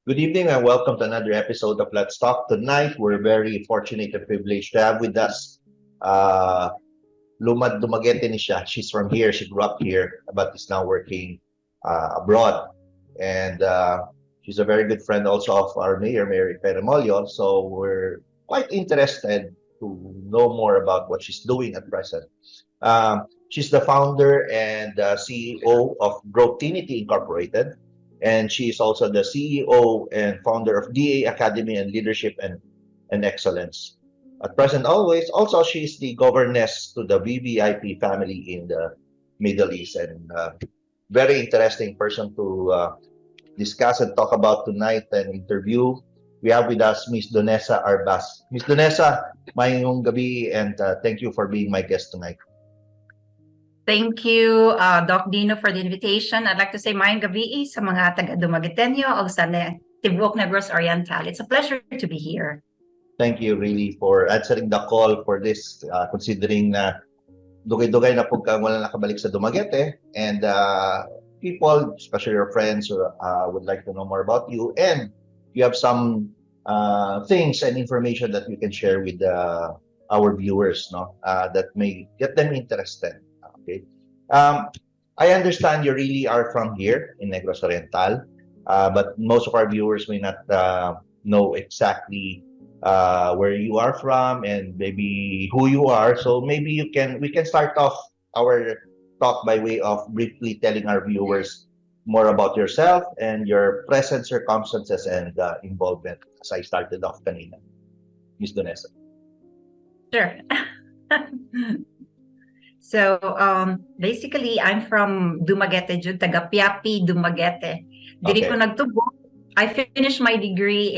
Good evening and welcome to another episode of Let's Talk. Tonight, we're very fortunate and privileged to have with us uh, Lumad Dumaguete ni siya. She's from here. She grew up here, but is now working abroad. And she's a very good friend also of our mayor, Mayor Peremolio. So we're quite interested to know more about what she's doing at present. She's the founder and CEO of Growthinity Incorporated, and she is also the CEO and founder of DA Academy and Leadership and Excellence. At present, always, also she's the governess to the VVIP family in the Middle East, and very interesting person to discuss and talk about tonight and interview. We have with us Miss Donessa Arbas. Miss Donessa, mayong gabi, and thank you for being my guest tonight. Thank you, Doc Dino, for the invitation. I'd like to say mayong gabi sa mga taga-Dumagueteño o sa Tibuok Negros Oriental. It's a pleasure to be here. Thank you really for answering the call for this, considering na dugay-dugay na po kang wala nakabalik sa Dumaguete, and people, especially your friends, would like to know more about you, and you have some things and information that you can share with our viewers, no, that may get them interested. Okay. I understand you really are from here in Negros Oriental, but most of our viewers may not know exactly where you are from and maybe who you are. So maybe we can start off our talk by way of briefly telling our viewers more about yourself and your present circumstances and involvement, as I started off kanina. Miss Donessa. Sure. So basically, I'm from Dumaguete, taga Piapi, Dumaguete. Diri ko nagtubo. I finished my degree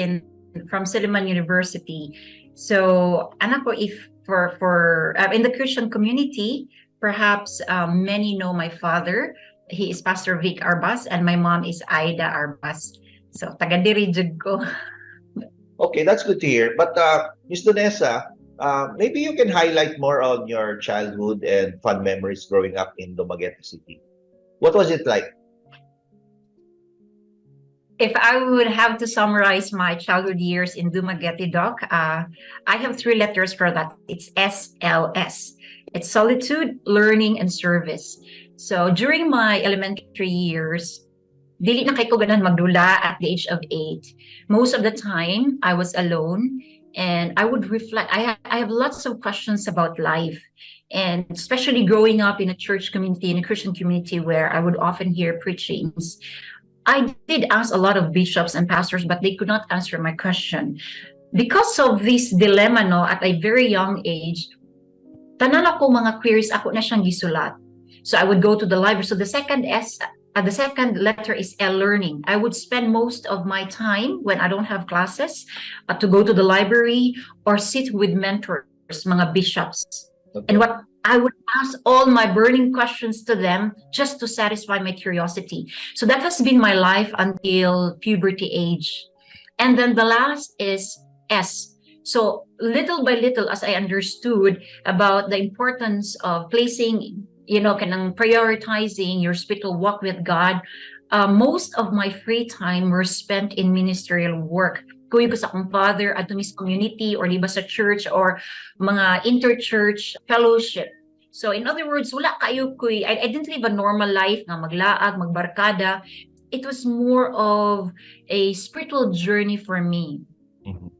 from Silliman University. So anak ko, if for in the Christian community, perhaps many know my father. He is Pastor Vic Arbas, and my mom is Aida Arbas. So taga diri jud ko. Okay, that's good to hear. But Miss Donessa, maybe you can highlight more on your childhood and fun memories growing up in Dumaguete City. What was it like? If I would have to summarize my childhood years in Dumaguete, Doc, I have three letters for that. It's SLS. It's solitude, learning, and service. So during my elementary years, dili na kay ko ganan magdula at the age of 8. Most of the time, I was alone. And I would reflect. I have lots of questions about life, and especially growing up in a church community, in a Christian community where I would often hear preachings. I did ask a lot of bishops and pastors, but they could not answer my question. Because of this dilemma, no, at a very young age, tanan ako mga queries ako na siyang gisulat. So I would go to the library. So the second letter is L, learning. I would spend most of my time when I don't have classes to go to the library or sit with mentors, mga bishops. Okay. And what I would ask all my burning questions to them just to satisfy my curiosity. So that has been my life until puberty age. And then the last is S. So little by little, as I understood about the importance of placing, kanang prioritizing your spiritual walk with God, most of my free time were spent in ministerial work. Kuya ko sa akong father at Miss community or liba sa church or mga interchurch fellowship. So in other words, wala kayo I didn't live a normal life na maglaag, magbarkada. It was more of a spiritual journey for me. Mm-hmm.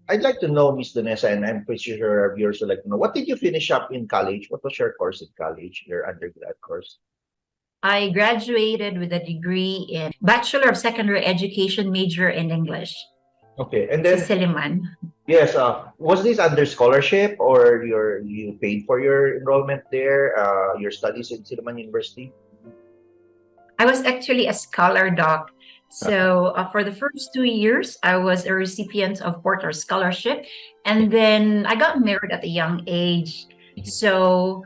I'd like to know, Miss Donessa, and I'm pretty sure our viewers would like to know, what did you finish up in college? What was your course in college, your undergrad course? I graduated with a degree in Bachelor of Secondary Education, major in English. Okay, and then Silliman. Yes, was this under scholarship or you paid for your enrollment there, your studies in Silliman University? I was actually a scholar, Doc. So for the first 2 years, I was a recipient of Porter Scholarship. And then I got married at a young age. Mm-hmm. So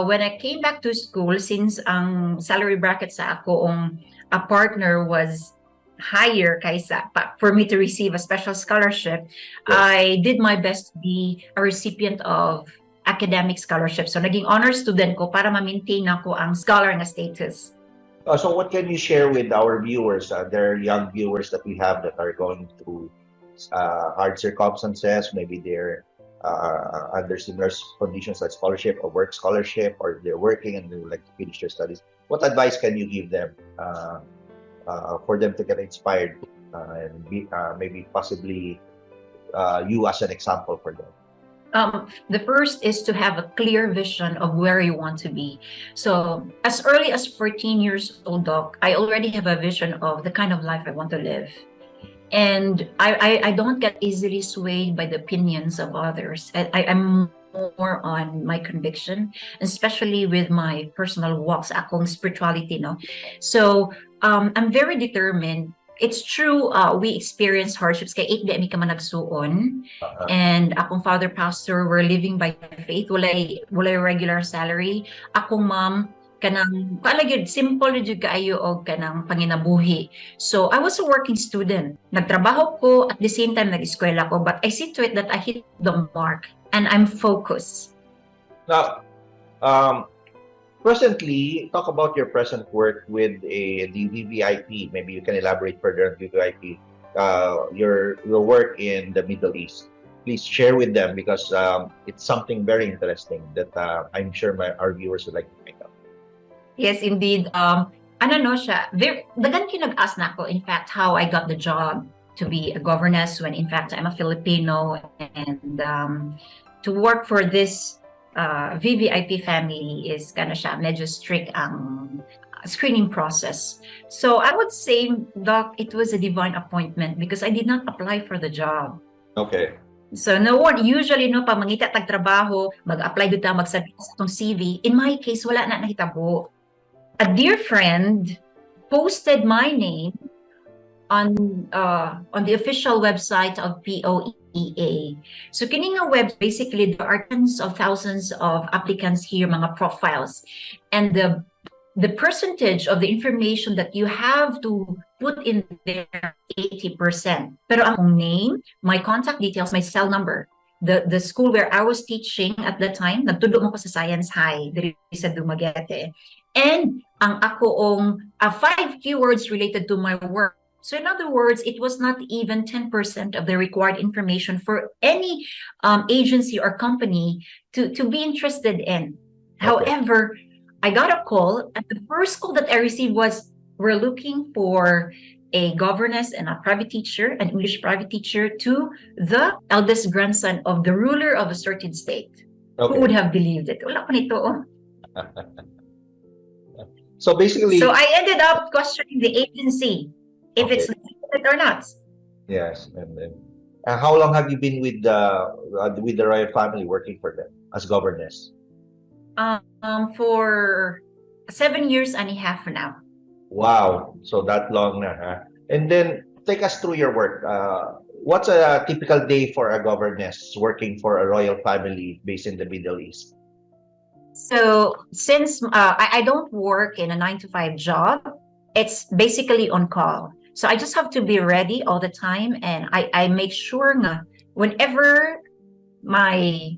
when I came back to school, since ang salary bracket sa akong a partner was higher kaysa for me to receive a special scholarship, yes, I did my best to be a recipient of academic scholarship. So naging honor student ko para ma-maintain ako ang scholar na status. So what can you share with our viewers? There are young viewers that we have that are going through hard circumstances. Maybe they're under similar conditions like scholarship or work scholarship, or they're working and they would like to finish their studies. What advice can you give them for them to get inspired and be, maybe possibly you as an example for them? The first is to have a clear vision of where you want to be. So as early as 14 years old, Doc, I already have a vision of the kind of life I want to live. And I don't get easily swayed by the opinions of others. I'm more on my conviction, especially with my personal walks, akong spirituality, no? So I'm very determined. It's true, we experience hardships kay 8 di ka man nagsuon. And akong father pastor, we're living by faith. Walay regular salary. Akong mom, kanang kaalagid simple jud kaayo og kanang panginabuhi. So I was a working student. Nagtrabaho ko at the same time nag-eskwela ko, but I see to it that I hit the mark and I'm focused. Now, presently, talk about your present work with the VVIP. Maybe you can elaborate further on VVIP. Your work in the Middle East. Please share with them because it's something very interesting that I'm sure our viewers would like to find out. Yes, indeed. Ano no siya, dagan kinag-ask na ako, in fact, how I got the job to be a governess when in fact I'm a Filipino, and to work for this VVIP family is kind of siya, medyo strict ang screening process. So I would say, Doc, it was a divine appointment because I did not apply for the job. Okay. So no one, usually no, pag mangita tag trabaho, mag-apply dito, mag-submit sa itong CV. In my case, wala na nahitabo. A dear friend posted my name on the official website of POEA. So kining nga web, basically there are tens of thousands of applicants here, mga profiles, and the percentage of the information that you have to put in there 80%. Pero ang name, my contact details, my cell number, the school where I was teaching at the time, nagtudlo mo ko sa Science High, diri sa Dumaguete. And ang akoong 5 keywords related to my work. So in other words, it was not even 10% of the required information for any agency or company to be interested in. Okay. However, I got a call, and the first call that I received was, we're looking for a governess and a private teacher, an English private teacher, to the eldest grandson of the ruler of a certain state. Okay. Who would have believed it? Wala ko nito. So basically, so I ended up questioning the agency if it's legitimate or not. Yes, and then how long have you been with the royal family working for them as governess? For 7 years and a half now. Wow, so that long na, huh? And then take us through your work. What's a typical day for a governess working for a royal family based in the Middle East? So since I don't work in a 9-to-5 job, it's basically on call. So I just have to be ready all the time, and I make sure na whenever my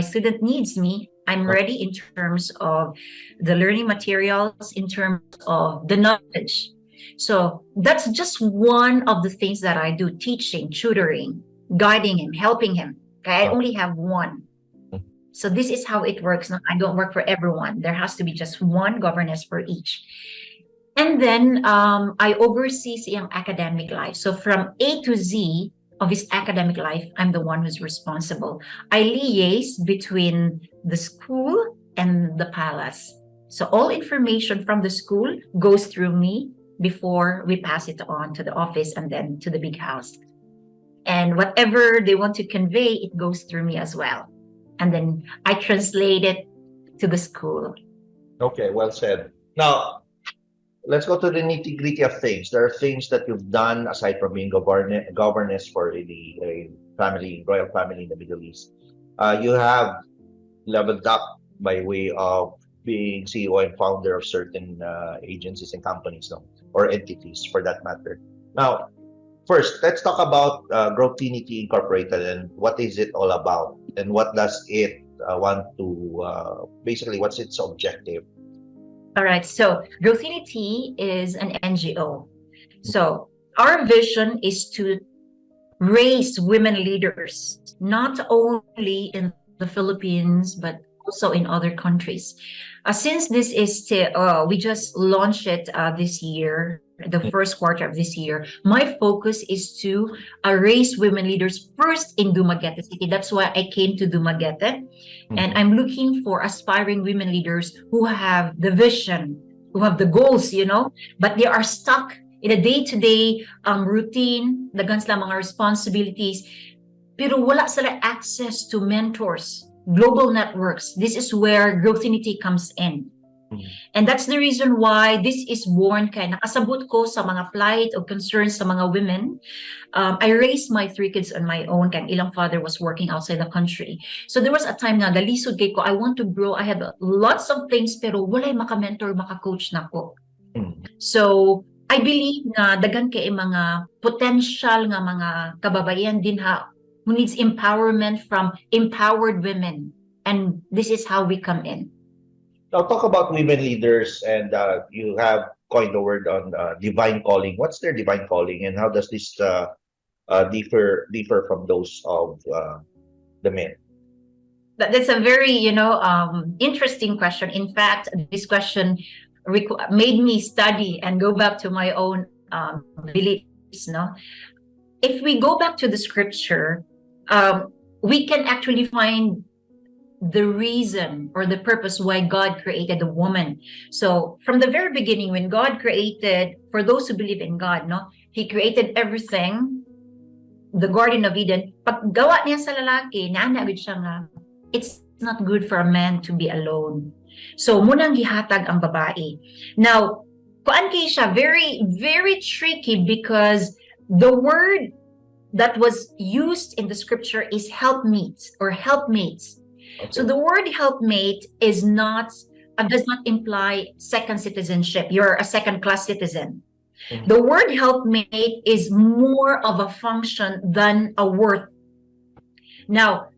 student needs me, I'm ready in terms of the learning materials, in terms of the knowledge. So that's just one of the things that I do: teaching, tutoring, guiding him, helping him. Okay, I only have one. So this is how it works. I don't work for everyone. There has to be just one governess for each. And then I oversee siyang academic life. So from A to Z of his academic life, I'm the one who's responsible. I liaise between the school and the palace. So all information from the school goes through me before we pass it on to the office and then to the big house. And whatever they want to convey, it goes through me as well. And then I translate it to the school. Okay, well said. Now, let's go to the nitty-gritty of things. There are things that you've done aside from being governess for the family, royal family in the Middle East. You have leveled up by way of being CEO and founder of certain agencies and companies, no? Or entities for that matter. Now, first, let's talk about Growthinity Incorporated and what is it all about, and what does it want to basically, what's its objective? All right. So Growthinity is an NGO. So our vision is to raise women leaders, not only in the Philippines, but also in other countries. Since this is, we just launched it this year, the first quarter of this year, my focus is to raise women leaders first in Dumaguete City. That's why I came to Dumaguete. And I'm looking for aspiring women leaders who have the vision, who have the goals, but they are stuck in a day-to-day routine, dagan sila mga responsibilities, pero wala sila access to mentors, global networks. This is where Growthinity comes in. And that's the reason why this is born kay nakasabot ko sa mga plight o concerns sa mga women. I raised my 3 kids on my own kay ilang father was working outside the country. So there was a time nga galisod kay ko, I want to grow, I have lots of things pero walay maka-mentor, maka-coach na ko. So I believe na dagan kay mga potential nga mga kababayan din who needs empowerment from empowered women, and this is how we come in. Now talk about women leaders, and you have coined the word on divine calling. What's their divine calling, and how does this differ from those of the men? That's a very interesting question. In fact, this question made me study and go back to my own beliefs. No, if we go back to the scripture, we can actually find the reason or the purpose why God created the woman. So from the very beginning, when God created, for those who believe in God, He created everything, the Garden of Eden. Pag gawa niya sa lalaki, naanagid siya nga, it's not good for a man to be alone. So munang gihatag ang babae. Now, kuan kay siya very, very tricky because the word that was used in the scripture is helpmeet or helpmates. Okay. So the word helpmate does not imply second citizenship. You're a second-class citizen. Mm-hmm. The word helpmate is more of a function than a worth. Now,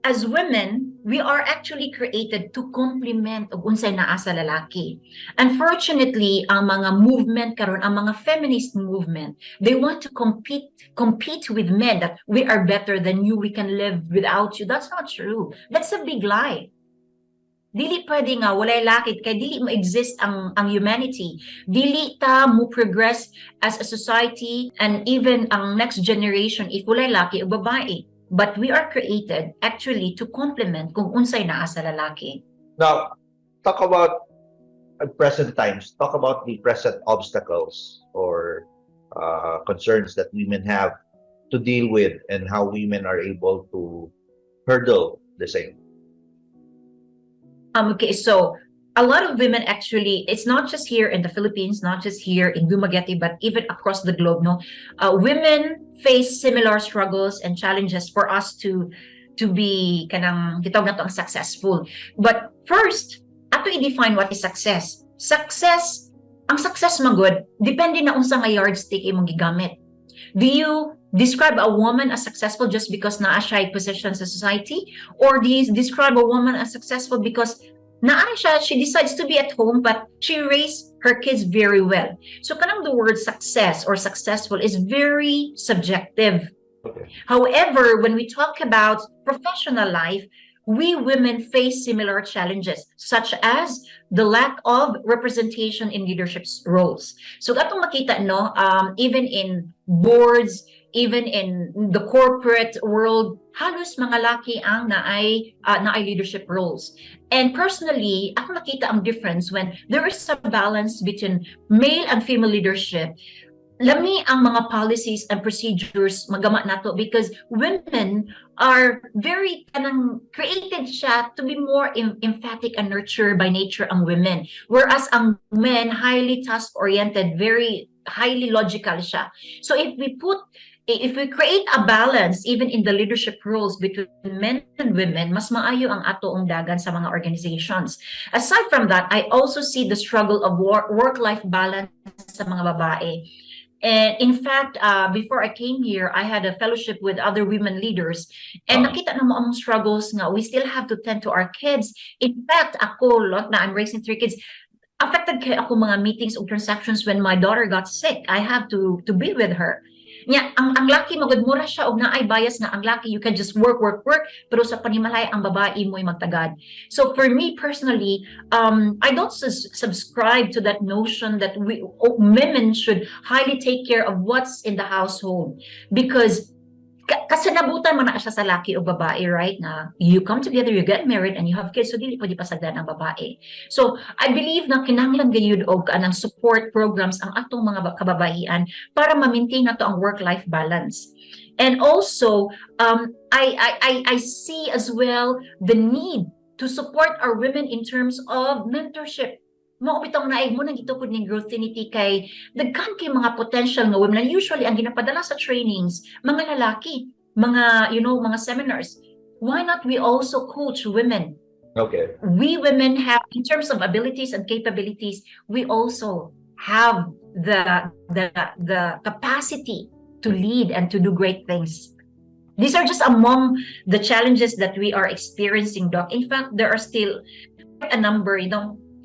as women, we are actually created to complement og unsay naa sa lalaki. Unfortunately, ang mga movement karon, ang mga feminist movement, they want to compete with men that we are better than you, we can live without you. That's not true. That's a big lie. Dili pwede nga walay laki kay dili mo exist ang humanity. Dili ta mo progress as a society and even ang next generation if walay laki o babae. But we are created actually to complement kung unsay naa sa lalaki. Now, talk about present times. Talk about the present obstacles or concerns that women have to deal with and how women are able to hurdle the same. Okay, so a lot of women actually, it's not just here in the Philippines, not just here in Dumaguete, but even across the globe, women face similar struggles and challenges for us to be kanang gitawag nato ang successful. But first, ato i-define what is success. Ang success magud, depende na unsa nga yardstick imong gigamit. Do you describe a woman as successful just because naa siya position sa society? Or do you describe a woman as successful because she decides to be at home, but she raised her kids very well? So kanang the word success or successful is very subjective. Okay. However, when we talk about professional life, we women face similar challenges, such as the lack of representation in leadership roles. So katong makita, even in boards, even in the corporate world, halos mga laki ang naay leadership roles. And personally, ako nakita ang difference when there is a balance between male and female leadership. Lami ang mga policies and procedures magama nato because women are very created siya to be more emphatic and nurture by nature ang women. Whereas ang men, highly task-oriented, very highly logical siya. So if we create a balance even in the leadership roles between men and women, mas maayo ang atoong dagan sa mga organizations. Aside from that, I also see the struggle of work-life balance sa mga babae. And in fact, before I came here, I had a fellowship with other women leaders. And nakita na mo ang struggles nga. We still have to tend to our kids. In fact, ako, I'm raising 3 kids. affected kay ako mga meetings o transactions when my daughter got sick. I have to be with her. Nya, ang laki magud mura siya og naay bias na ang laki you can just work, pero sa panimalay ang babae mo'y magtagad. So for me personally, I don't subscribe to that notion that women should highly take care of what's in the household, because kasanabutan man na siya sa laki o babae, right? Na you come together, you get married, and you have kids, so dili pwede pasagdan ang babae. So I believe na kinahanglan gayud og anang support programs ang atong mga kababaihan para ma-maintain nato ang work-life balance. And also, I see as well the need to support our women in terms of mentorship. Mao bitong naay mo nang gitukod ning growthinity kay daghan kay mga potential nga women. Usually ang ginapadala sa trainings mga lalaki, mga mga seminars. Why not we also coach women? Okay. We women have, in terms of abilities and capabilities, we also have the capacity to lead and to do great things. These are just among the challenges that we are experiencing, Doc. In fact, there are still a number,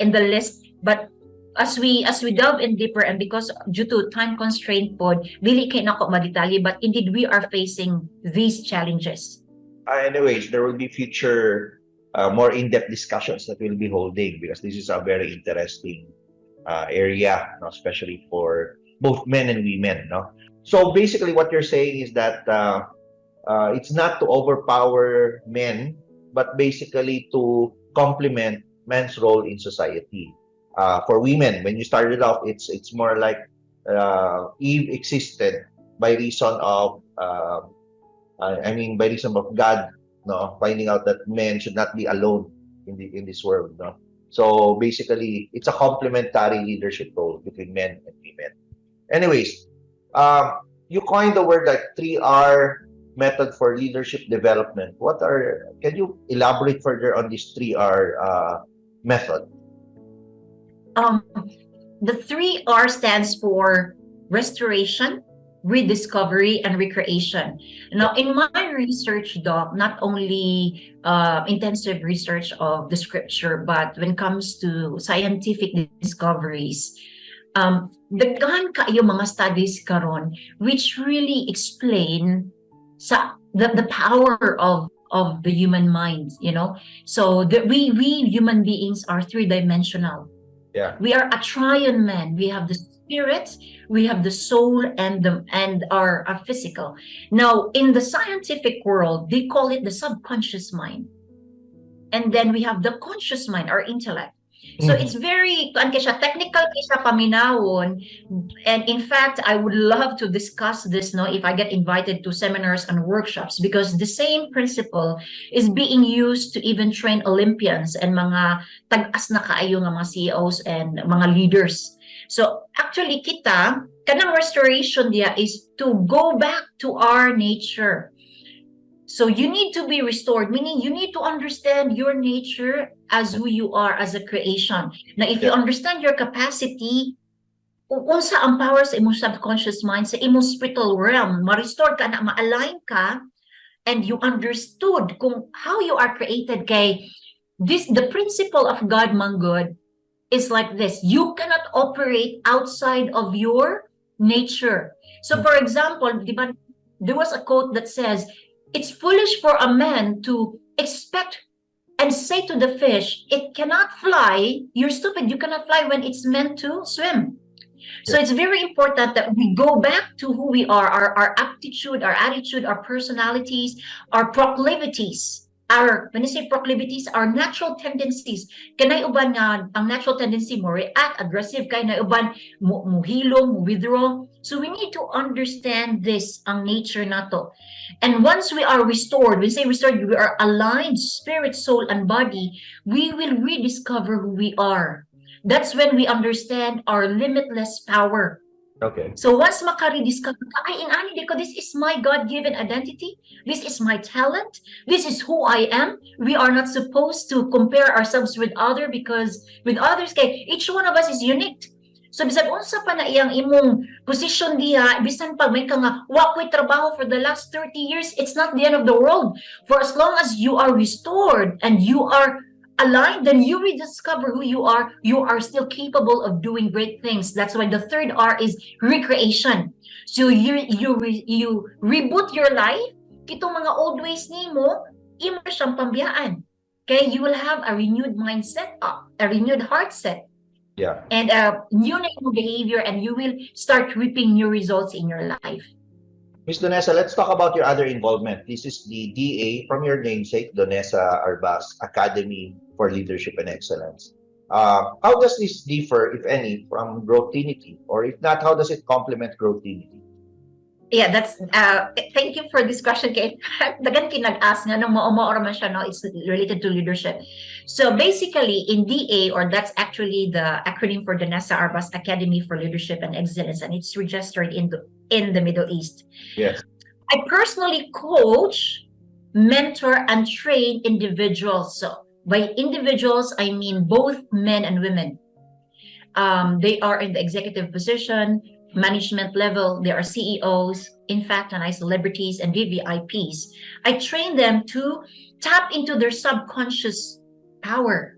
in the list, but as we delve in deeper, and because due to time constraint pod, dili kay nako madetalye, but indeed we are facing these challenges. Anyways, there will be future more in-depth discussions that we'll be holding, because this is a very interesting area, especially for both men and women. So basically what you're saying is that it's not to overpower men, but basically to complement men's role in society. For women, when you started off, it's more like Eve existed by reason of by reason of God, finding out that men should not be alone in this world. So basically, it's a complementary leadership role between men and women. Anyways, you coined the word like 3R method for leadership development. Can you elaborate further on this 3R method? The 3R stands for restoration, rediscovery, and recreation. Now, in my research, Doc, not only intensive research of the scripture, but when it comes to scientific discoveries, daghan kaayo mga studies karon which really explain the power of the human mind. So we human beings are three-dimensional. Yeah. We are a triune man. We have the spirit, we have the soul, and our physical. Now, in the scientific world, they call it the subconscious mind. And then we have the conscious mind, our intellect. So it's very technical kaysa paminawon. And in fact, I would love to discuss this if I get invited to seminars and workshops, because the same principle is being used to even train Olympians and mga tag-as na kaayo nga mga CEOs and mga leaders. So actually kanang restoration dia is to go back to our nature. So you need to be restored, meaning you need to understand your nature as who you are as a creation. Now, if you understand your capacity, unsa ang power sa imong subconscious mind, sa imong spiritual realm, ma-restore ka na, ma-align ka, and you understood how you are created. The principle of God, manggod, is like this. You cannot operate outside of your nature. So for example, diba, there was a quote that says, "It's foolish for a man to expect and say to the fish, it cannot fly. You're stupid. You cannot fly when it's meant to swim." So it's very important that we go back to who we are, our aptitude, our attitude, our personalities, our proclivities. When you say proclivities, our natural tendencies. Kanay uban nga, ang natural tendency mo react, aggressive, kanay uban mo hilom, mo withdraw. So we need to understand this, ang nature nato. And once we are restored, when we say restored, we are aligned, spirit, soul, and body, we will rediscover who we are. That's when we understand our limitless power. Okay. So once maka-rediscover ka, this is my God-given identity. This is my talent. This is who I am. We are not supposed to compare ourselves with others, because with others, each one of us is unique. So bisan unsa pa na iyang imong position diha, bisan pag may ka nga wa ko'y trabaho for the last 30 years, it's not the end of the world. For as long as you are restored and you are aligned, then you rediscover who you are. You are still capable of doing great things. That's why the third R is recreation. So you reboot your life. Kitong mga old ways nimo, imo siyang pambiyaan. Okay, you will have a renewed mindset, a renewed heart set, Yeah. and a new behavior, and you will start reaping new results in your life. Ms. Donessa, let's talk about your other involvement. This is the DA from your namesake, Donessa Arbas Academy for Leadership and Excellence. How does this differ, if any, from Growthinity? Or if not, how does it complement Growthinity? Yeah, that's thank you for this question, kay dagan kinag-ask nga nung mao man siya, no, it's related to leadership. So basically in DA, or that's actually the acronym for the Donessa Arbas Academy for Leadership and Excellence, and it's registered in the Middle East. Yes. I personally coach, mentor, and train individuals. So by individuals, I mean both men and women. They are in the executive position, management level. They are CEOs, in fact, and I celebrities and VVIPs. I train them to tap into their subconscious power.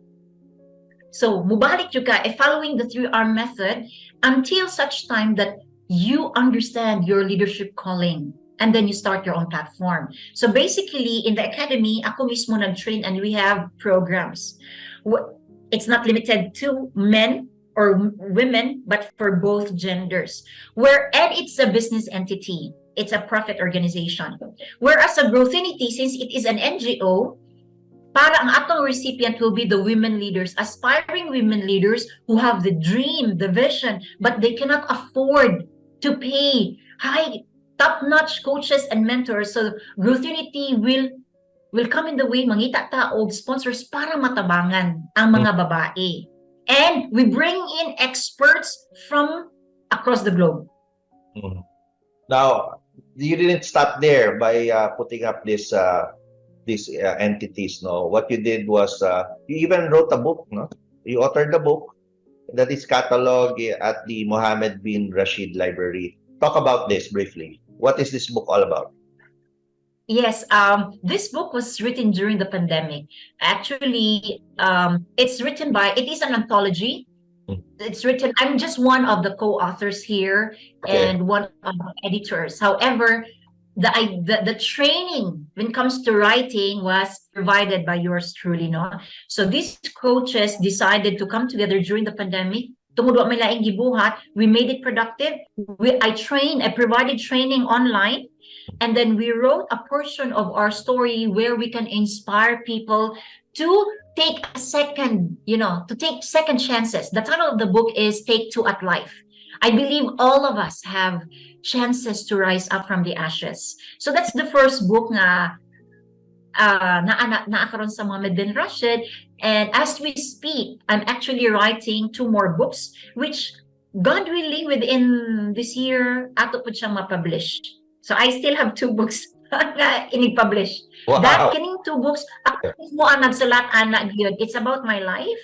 So mubalik yung ka, following the 3R method until such time that you understand your leadership calling, and then you start your own platform. So basically in the academy, ako mismo nag-train, and we have programs. It's not limited to men or women, but for both genders. And it's a business entity. It's a profit organization. Whereas a Growthinity, since it is an NGO, para ang atong recipient will be the women leaders, aspiring women leaders who have the dream, the vision, but they cannot afford to pay high, top-notch coaches and mentors. So Growthinity will come in the way, mangita taog sponsors para matabangan ang mga babae. And we bring in experts from across the globe. Now, you didn't stop there by putting up these entities. No, what you did was you even wrote a book. No, you authored the book that is cataloged at the Mohammed bin Rashid Library. Talk about this briefly. What is this book all about? Yes, this book was written during the pandemic. Actually, it is an anthology. It's written, I'm just one of the co-authors here, Okay. and one of the editors. However, the training when it comes to writing was provided by yours truly, no? So these coaches decided to come together during the pandemic. Tungod wa may laing gibuhat, we made it productive. I provided training online. And then we wrote a portion of our story where we can inspire people to take second chances. The title of the book is Take Two at Life. I believe all of us have chances to rise up from the ashes. So that's the first book na naakaroon sa Mohammed bin Rashid. And as we speak, I'm actually writing 2 more books, which God willing within this year, ato po siyang mapublish. So I still have 2 books na ini-publish. Wow. That kining 2 books, ako mismo ang nagsulat, ana gyud. It's about my life.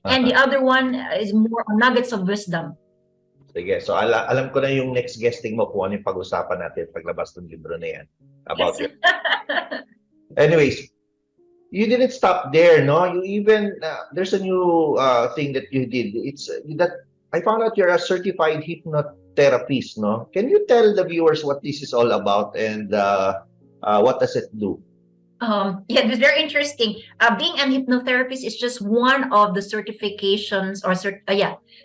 And the other one is more on nuggets of wisdom. Sige. So alam ko na yung next guesting mo kung ano yung pag-usapan natin paglabas ng libro na yan. About Yes. it. Anyways, you didn't stop there, no? You even there's a new thing that you did. It's that I found out you're a certified hypnotherapist, no? Can you tell the viewers what this is all about, and what does it do? Yeah, it's very interesting. Being an hypnotherapist is just one of the certifications or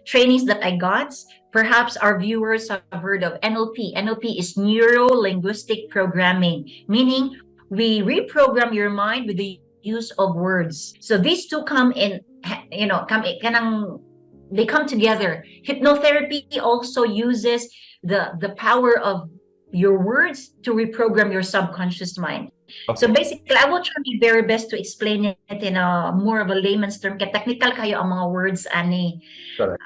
trainings that I got. Perhaps our viewers have heard of NLP. NLP is neuro-linguistic programming, meaning we reprogram your mind with the use of words. So these two come together. Hypnotherapy also uses the power of your words to reprogram your subconscious mind. Okay. So basically, I will try my very best to explain it in a more of a layman's term. Kaya technical kayo ang mga words, ani. Correct.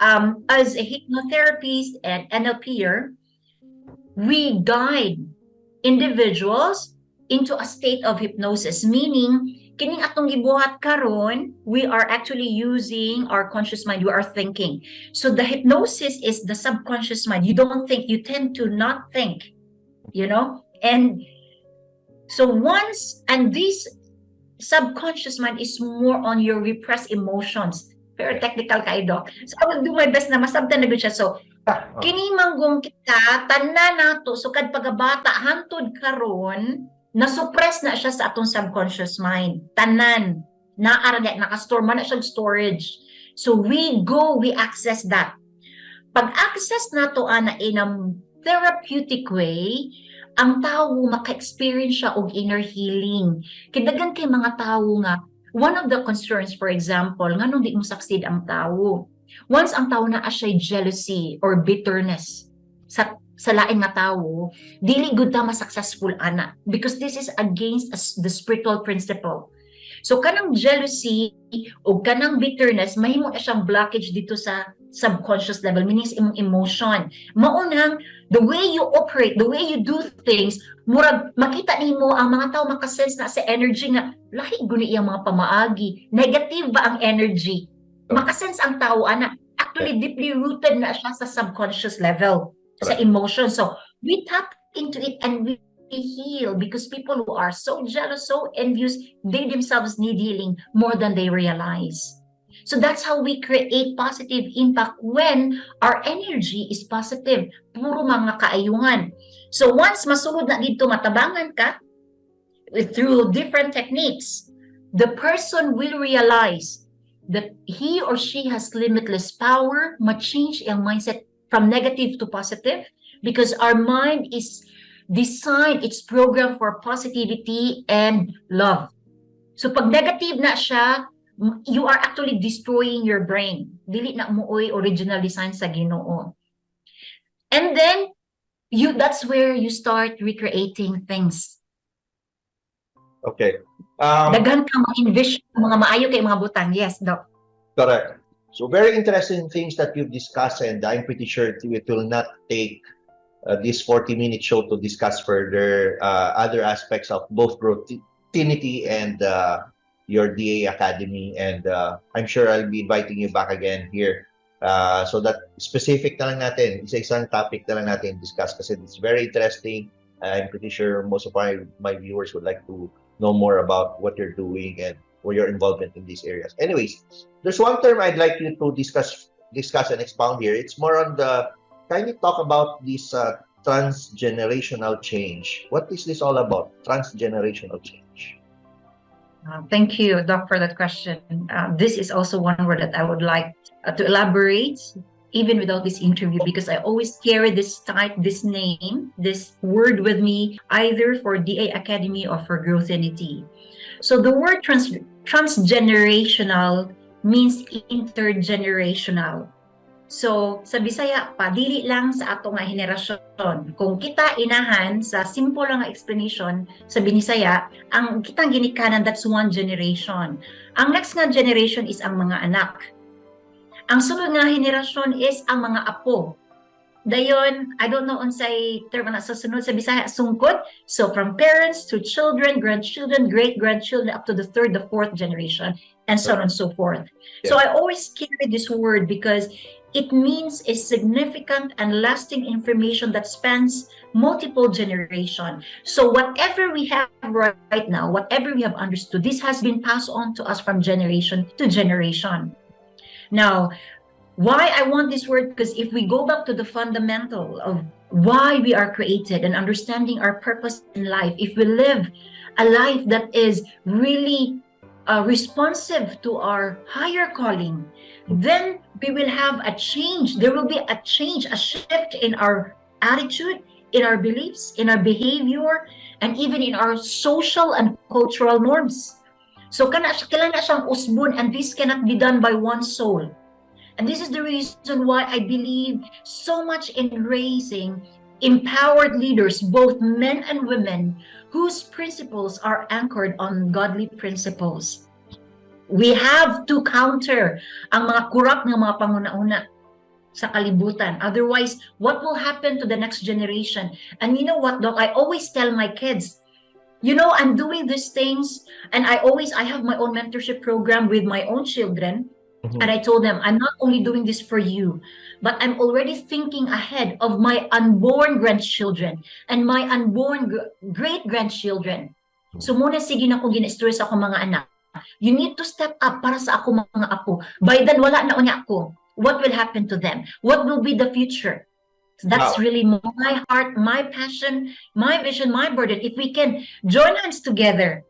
As a hypnotherapist and NLPer, we guide individuals into a state of hypnosis, meaning kining atong gibuhat karon, we are actually using our conscious mind. We are thinking. So the hypnosis is the subconscious mind. You don't think. You tend to not think. And so subconscious mind is more on your repressed emotions. Pero technical kayo, Doc. So, I will do my best na masabtan na siya. So, kini manggong kita, tanan nato, so kad pagabata, hantod karon na-suppress na siya sa atong subconscious mind. Tanan. Nakastore man na siya storage. So, we access that. Pag-access nato ana in a therapeutic way, ang tao maka-experience siya og inner healing. Kidagan kay mga tao nga, one of the concerns, for example, nga nung di mo succeed ang tao. Once ang tao na asya jealousy or bitterness sa lain nga tao, dili gud ta ma-successful ana because this is against the spiritual principle. So kanang jealousy o kanang bitterness, mahimo na siyang blockage dito sa subconscious level, meaning imong emotion. Maunang, the way you operate, the way you do things, murag makita nimo ang mga tao makasense na sa energy nga lahi guni iyang mga pamaagi. Negative ba ang energy? Makasense ang tao ana. Actually, deeply rooted na siya sa subconscious level, sa emotion. So, we tap into it and we heal because people who are so jealous, so envious, they themselves need healing more than they realize. So that's how we create positive impact when our energy is positive. Puro mga kaayungan. So once masulod na dito, matabangan ka, through different techniques, the person will realize that he or she has limitless power, ma-change ang mindset from negative to positive because our mind is designed, it's programmed for positivity and love. So pag negative na siya, you are actually destroying your brain. Dili na mooy original design sa Ginoo. And then, that's where you start recreating things. Okay. Daghan ka ma-envision mga maayo kay mga butang. Yes, Doc. Correct. So very interesting things that you've discussed, and I'm pretty sure it will not take this 40-minute show to discuss further other aspects of both growth Trinity and your DA Academy, and I'm sure I'll be inviting you back again here so that specific na lang natin, isa-isang topic na lang natin discuss kasi it's very interesting. I'm pretty sure most of my viewers would like to know more about what you're doing and or your involvement in these areas. Anyways, there's one term I'd like you to discuss and expound here. It's more on the, can you talk about this transgenerational change? What is this all about, transgenerational change? Thank you, Doc, for that question. This is also one word that I would like to elaborate, even without this interview, because I always carry this name, this word with me, either for DA Academy or for Growthinity. So the word transgenerational means intergenerational. So, sa Bisaya pa, dili lang sa ato nga henerasyon. Kung kita inahan sa simple lang nga explanation sa Binisaya, ang kitang ginikanan, that's one generation. Ang next nga generation is ang mga anak. Ang sunod nga henerasyon is ang mga apo. Dayon, I don't know unsay term na sa sunod sa Bisaya, sungkod. So, from parents to children, grandchildren, great-grandchildren, up to the third, the fourth generation, and so on and so forth. Yeah. So, I always carry this word because it means a significant and lasting information that spans multiple generations. So whatever we have right now, whatever we have understood, this has been passed on to us from generation to generation. Now, why I want this word, because if we go back to the fundamental of why we are created and understanding our purpose in life, if we live a life that is really responsive to our higher calling, then we will have a change. There will be a change, a shift in our attitude, in our beliefs, in our behavior, and even in our social and cultural norms. So kailangan siyang usbon, and this cannot be done by one soul. And this is the reason why I believe so much in raising empowered leaders, both men and women, whose principles are anchored on godly principles. We have to counter ang mga corrupt ng mga panguna-una sa kalibutan. Otherwise, what will happen to the next generation? And you know what, Doc? I always tell my kids, you know, I'm doing these things, and I have my own mentorship program with my own children. Mm-hmm. And I told them, I'm not only doing this for you, but I'm already thinking ahead of my unborn grandchildren and my unborn great-grandchildren. So muna sige na kung gina-stress ako mga anak. You need to step up para sa ako mga apo. By then, wala na unya ako. What will happen to them? What will be the future? So that's really my heart, my passion, my vision, my burden. If we can join hands together,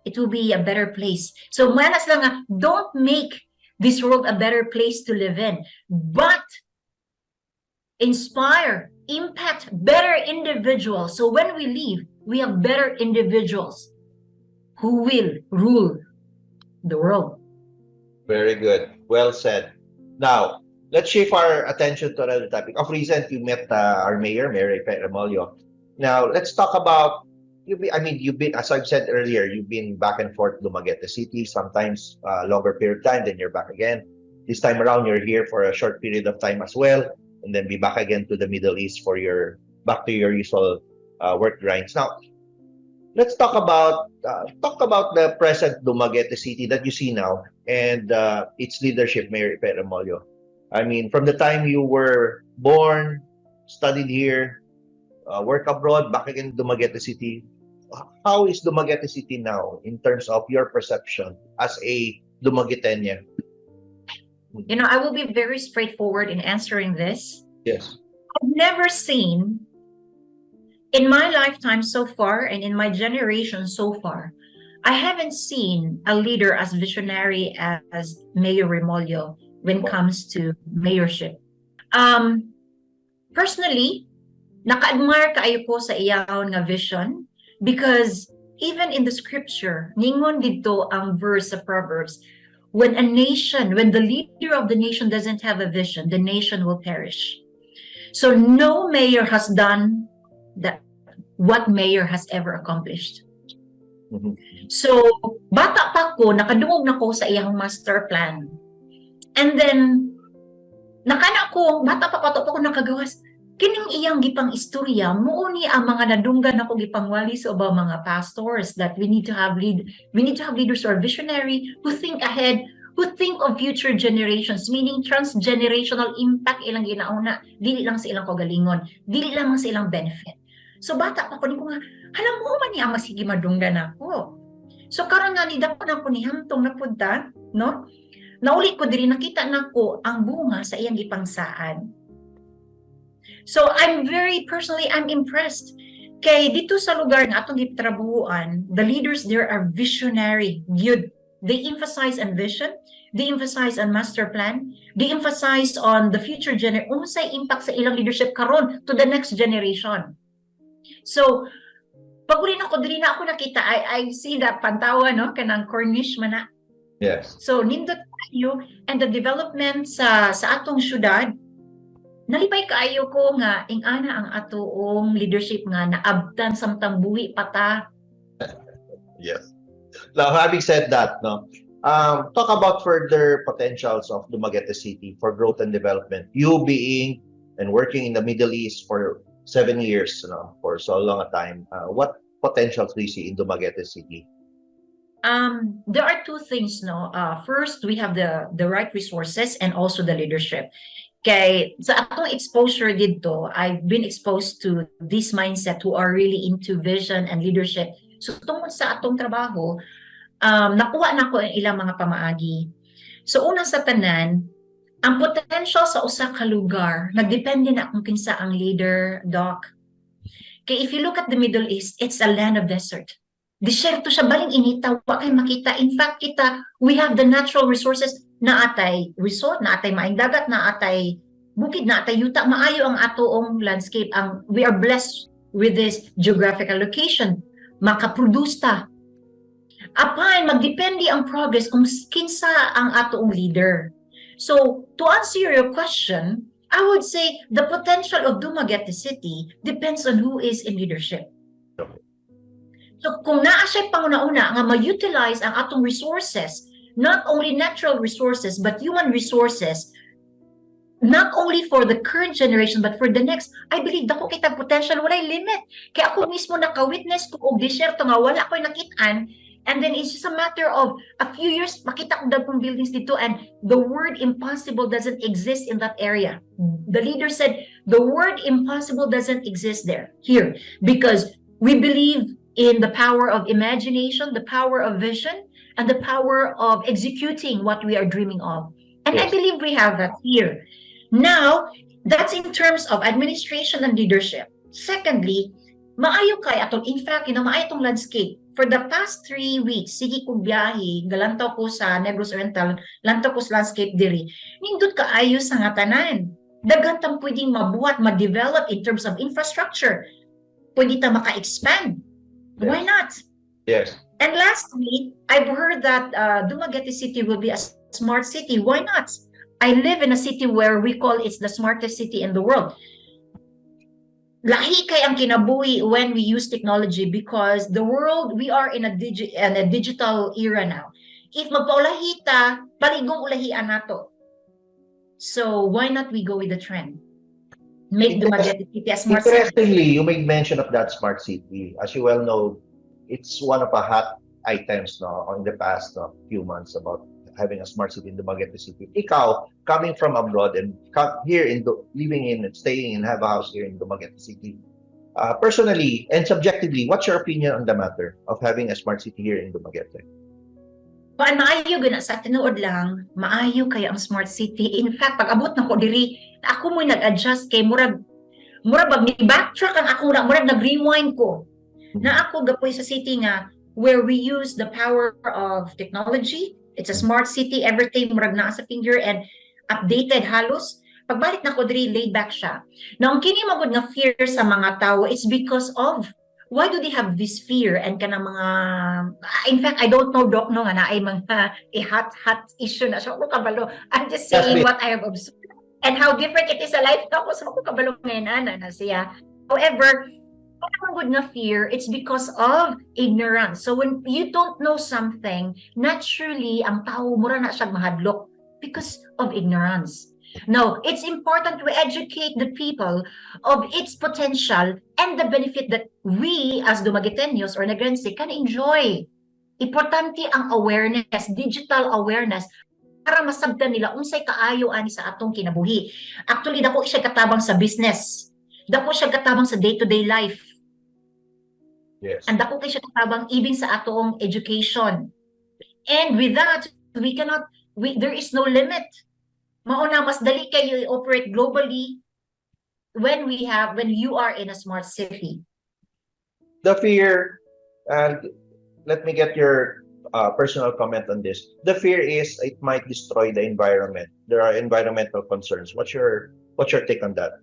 it will be a better place. So manas lang nga, don't make this world a better place to live in, but inspire, impact better individuals. So when we leave, we have better individuals who will rule the world. Very good. Well said. Now, let's shift our attention to another topic. Of recent, you met our mayor, Mayor Remolyo. Now, let's talk about, you've been, as I've said earlier, you've been back and forth to Dumaguete City, sometimes longer period of time, then you're back again. This time around, you're here for a short period of time as well, and then be back again to the Middle East for back to your usual work grinds. Now, let's talk about the present Dumaguete City that you see now and its leadership, Mayor Remolyo. I mean, from the time you were born, studied here, work abroad, back again in Dumaguete City, how is Dumaguete City now in terms of your perception as a Dumaguetenya? You know, I will be very straightforward in answering this. Yes. I've never seen, in my lifetime so far and in my generation so far, I haven't seen a leader as visionary as Mayor Remolyo when it comes to mayorship. Personally, naka-admire kaayo ko sa iyahon nga vision because even in the scripture, ningon dito ang verse sa Proverbs, when the leader of the nation doesn't have a vision, the nation will perish. So no mayor has done what mayor has ever accomplished. Mm-hmm. So, bata pa ko, nakadungog na ko sa iyang master plan. And then, nakana ko, bata pa ko nakagawas, kining iyang gipang istorya, muuni ang mga nadunggan ako gipangwali sa ubang mga pastors that we need to have leaders who are visionary, who think ahead, who think of future generations, meaning transgenerational impact ilang ginauna, dili lang sa ilang kagalingon, dili lang sa ilang benefit. So bata pa ko, ni ko nga, halam mo man niya masigi madunggan ako. So karon nga nidako na ko ni hamtong napunta, no? Naulit ko diri nakita nako ang bunga sa iyang gipangsaan. So I'm impressed. Kay dito sa lugar nga atong gitrabuhuan, the leaders there are visionary. Good. They emphasize on vision, they emphasize on master plan, they emphasize on the future generation, unsay impact sa ilang leadership karon to the next generation. So, pag uli na ko, dili na ako nakita, I see that pantawa, no? Kanang Cornish man na. Yes. So, nindot kayo, and the development sa atong syudad, nalipay kaayo ko nga, ingana ang atoong leadership nga, naabtan samtang buhi pata. Yes. Now, having said that, no, talk about further potentials of Dumaguete City for growth and development. You being and working in the Middle East for 7 years, for so long a time, what potentials do you see in Dumaguete City? There are two things, no. First, we have the right resources and also the leadership. Kay sa atong exposure dito, I've been exposed to this mindset who are really into vision and leadership. So tungkol sa atong trabaho, nakuha na ko ang ilang mga pamaagi. So una sa tanan, ang potential sa usa ka lugar, nagdepende na kung kinsa ang leader, Doc. Kay if you look at the Middle East, it's a land of desert. Desierto siya, baling inita, wa kay makita. In fact, we have the natural resources na atay resort, na atay maing dagat, na atay bukid, na atay yuta, maayo ang atoong landscape. We are blessed with this geographical location. Makaproduce ta. Apan, magdepende ang progress kung kinsa ang atoong leader. So, to answer your question, I would say the potential of Dumaguete City depends on who is in leadership. So, kung naa siya panguna-una nga ma-utilize ang atong resources, not only natural resources, but human resources, not only for the current generation, but for the next, I believe dako kita potential, walay limit. Kaya ako mismo naka-witness ko og disyerto nga wala ko'y nakitaan. And then it's just a matter of a few years, makita ko dagkong buildings dito, and the word impossible doesn't exist in that area. The leader said, the word impossible doesn't exist here, because we believe in the power of imagination, the power of vision, and the power of executing what we are dreaming of. And I Yes. believe we have that here. Now, that's in terms of administration and leadership. Secondly, maayo kay atong, in fact, maayo itong landscape. For the past 3 weeks, sige kong biyahe, galantaw ko sa Negros Oriental, lantaw ko sa landscape diri. Nindot kaayo sa nga tanan. Daghang tang pwedeng mabuhat, ma-develop in terms of infrastructure. Pwede ta maka-expand. Why not? Yes. And lastly, I've heard that Dumaguete City will be a smart city. Why not? I live in a city where we call it's the smartest city in the world. Lahi kay ang kinabuhi when we use technology because the world, we are in a digital era now. If magpaulahi ta, paligong ulahian nato. So why not we go with the trend? Make Dumaguete City a smart city. Interestingly, you made mention of that smart city. As you well know, it's one of the hot items in the past few months about having a smart city in Dumaguete City. Ikaw, coming from abroad and here living in and staying and have a house here in Dumaguete City, personally and subjectively, what's your opinion on the matter of having a smart city here in Dumaguete? Maayo gina sa tinuod lang, maayo kaya ang smart city. In fact, pag abot na ko diri, ako mo nag-adjust kay murag bag ni backtrack ang ako murag nag-rewind ko. Na ako gapoy sa city nga where we use the power of technology. It's a smart city, everything murag naa sa finger and updated halos. Pagbalik na ko diri, laid back siya. Now, ang kini magud nga fear sa mga tao, it's because of why do they have this fear and kana mga, in fact, I don't know, Doc, no, nga na ay mga hot issue na siya. Ako kabalo. I'm just saying what I have observed and how different it is sa life ko. So, ako kabalo ngayon na siya. However, good na fear, it's because of ignorance. So when you don't know something, naturally, ang tao mura na siya mahadlok because of ignorance. Now, it's important to educate the people of its potential and the benefit that we as Dumagueteños or Negrense can enjoy. Importante ang awareness, digital awareness, para masabdan nila unsay kaayo ani sa atong kinabuhi. Actually, dako siya katabang sa business. Dako siya katabang sa day-to-day life. Yes. And dako kay siya katabang even sa atong education. And with that, there is no limit. Mauna, mas dali kayo i-operate globally when you are in a smart city. The fear, and let me get your personal comment on this. The fear is it might destroy the environment. There are environmental concerns. What's your take on that?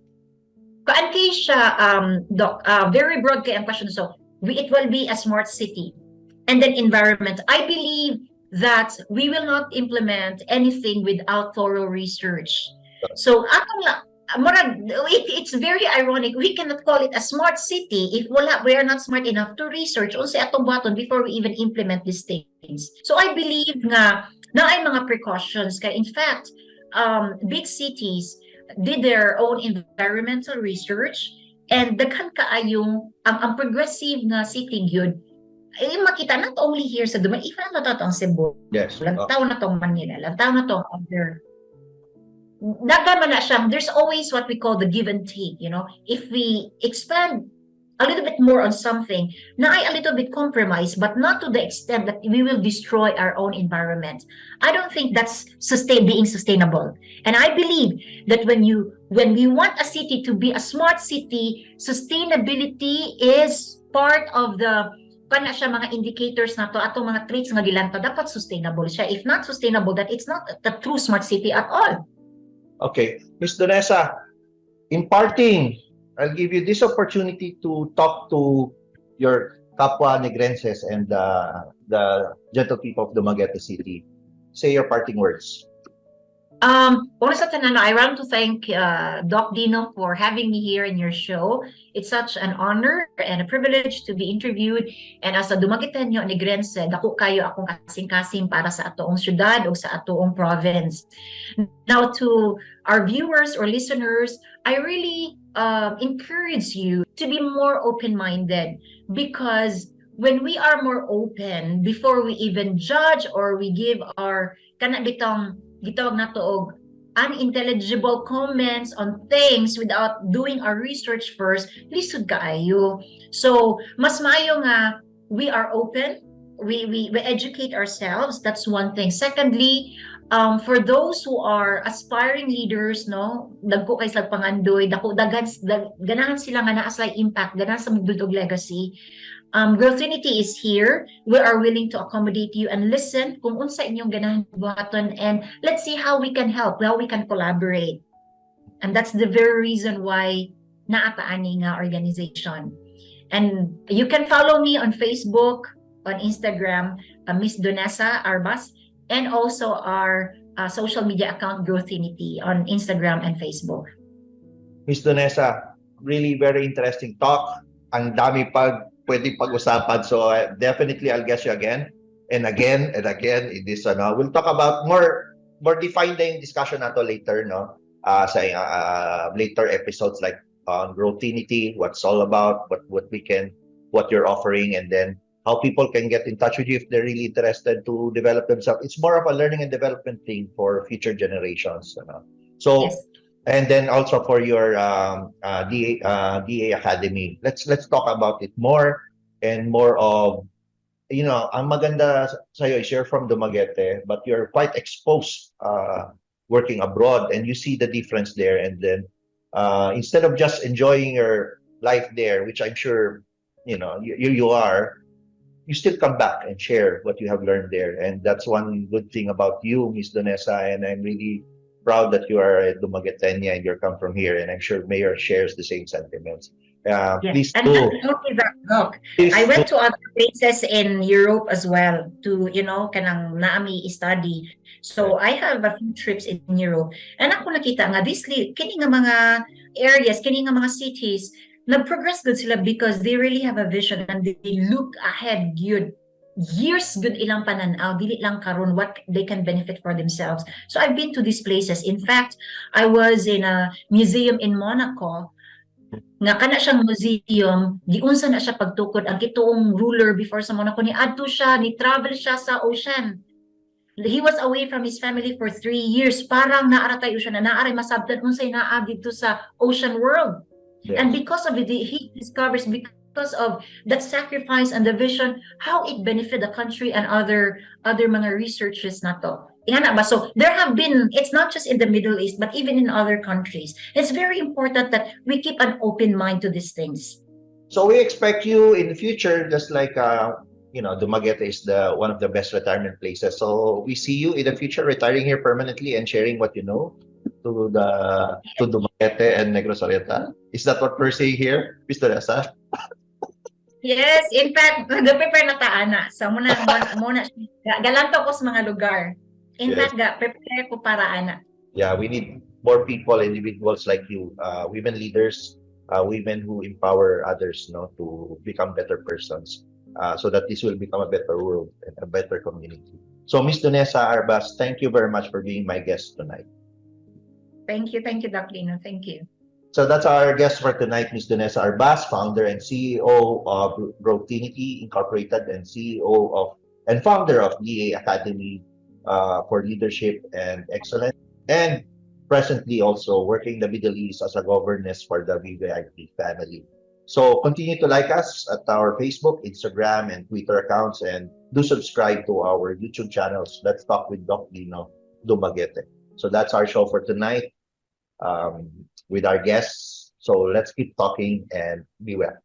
Kaan kay siya, Doc, very broad kay ang question. So, it will be a smart city. And then environment. I believe that we will not implement anything without thorough research. So, it's very ironic. We cannot call it a smart city if we are not smart enough to research unsay atong buhaton before we even implement these things. So, I believe na ay mga precautions. Kaya in fact, big cities did their own environmental research and daghan kaayong ang progressive na city gyud makita not only here sa Dumaguete, even na to ang Cebu. Yes. Lantaw na tong Manila, lantaw na tong other. Nagama na siya. There's always what we call the give and take, If we expand a little bit more on something, na ay a little bit compromise, but not to the extent that we will destroy our own environment. I don't think that's being sustainable. And I believe that when we want a city to be a smart city, sustainability is part of the kana siya mga indicators na to atong mga traits nga gilantaw dapat sustainable siya. If not sustainable, that it's not a true smart city at all. Okay, Ms. Donessa, in parting, I'll give you this opportunity to talk to your kapwa Negrenses and the gentle people of Dumaguete City. Say your parting words. Una sa tanan, I want to thank Doc Dino for having me here in your show. It's such an honor and a privilege to be interviewed. And as a Dumagueteño Negrense, dako kayo akong kasing-kasing para sa atoong syudad o sa atoong province. Now to our viewers or listeners, I really encourage you to be more open-minded because when we are more open, before we even judge or we give our kanabitong gitawag na to og unintelligible comments on things without doing our research first, lisod kaayo. So, mas maayo nga we are open, we educate ourselves. That's one thing. Secondly, for those who are aspiring leaders, no, dagko kay sila pangandoy, ganahan sila nga naa sila impact, ganahan sa magbuldog legacy. Growthinity is here. We are willing to accommodate you and listen kung unsa inyong ganahan buhaton, and let's see how we can help, how we can collaborate. And that's the very reason why naataani nga organization. And you can follow me on Facebook, on Instagram, Miss Donessa Arbas, and also our social media account Growthinity on Instagram and Facebook. Miss Donessa, really very interesting talk. Ang dami pwede pag-usapan. So definitely I'll guess you again and again and again in this we'll talk about more defined na yung discussion nato later, no? Sa later episodes like on Growthinity, what's all about, what you're offering, and then how people can get in touch with you if they're really interested to develop themselves. It's more of a learning and development thing for future generations. So, Yes. and then also for your DA Academy, let's talk about it more and more of, ang maganda sa'yo is you're from Dumaguete, but you're quite exposed working abroad, and you see the difference there. And then instead of just enjoying your life there, which I'm sure you are, you still come back and share what you have learned there. And that's one good thing about you, Miss Donessa, and I'm really proud that you are a Dumaguetenya and you come from here, and I'm sure Mayor shares the same sentiments. Yes. Please And do. not only that, look, Please I went do. to other places in Europe as well to, kanang naami study. So I have a few trips in Europe. And ako nakita nga, kini nga mga areas, kini nga mga cities, nag-progress good sila because they really have a vision and they look ahead good. Years good ilang pananaw, dili lang karon what they can benefit for themselves. So I've been to these places. In fact, I was in a museum in Monaco nga kana siyang museum, giunsa na siya pagtukod ang kituong ruler before sa Monaco, ni adto siya, ni travel siya sa ocean. He was away from his family for 3 years. Parang naara tayo siya na naaray masabtan unsay naa dito sa ocean world. Yes. And because of it, he discovers, because of that sacrifice and the vision, how it benefit the country and other mga researchers na to. Ingana ba? So there have been, it's not just in the Middle East, but even in other countries. It's very important that we keep an open mind to these things. So we expect you in the future, just like Dumaguete is one of the best retirement places. So we see you in the future retiring here permanently and sharing what you know to Dumaguete and Negros Oriental. Is that what we're saying here, Mr. Esa? Yes, in fact, nag-prepare na taana. So muna galanto ko sa mga lugar. In Yes. fact, prepare ko para ana. Yeah, we need more people, individuals like you, women leaders, women who empower others, to become better persons, so that this will become a better world and a better community. So, Miss Donessa Arbas, thank you very much for being my guest tonight. Thank you, Doc Lino. Thank you. So that's our guest for tonight, Ms. Donessa Arbas, founder and CEO of Growthinity Incorporated and founder of DA Academy for Leadership and Excellence, and presently also working the Middle East as a governess for the VVIP family. So continue to like us at our Facebook, Instagram, and Twitter accounts, and do subscribe to our YouTube channels. Let's Talk with Doc Lino Dumaguete. So that's our show for tonight. With our guests. So let's keep talking and be well.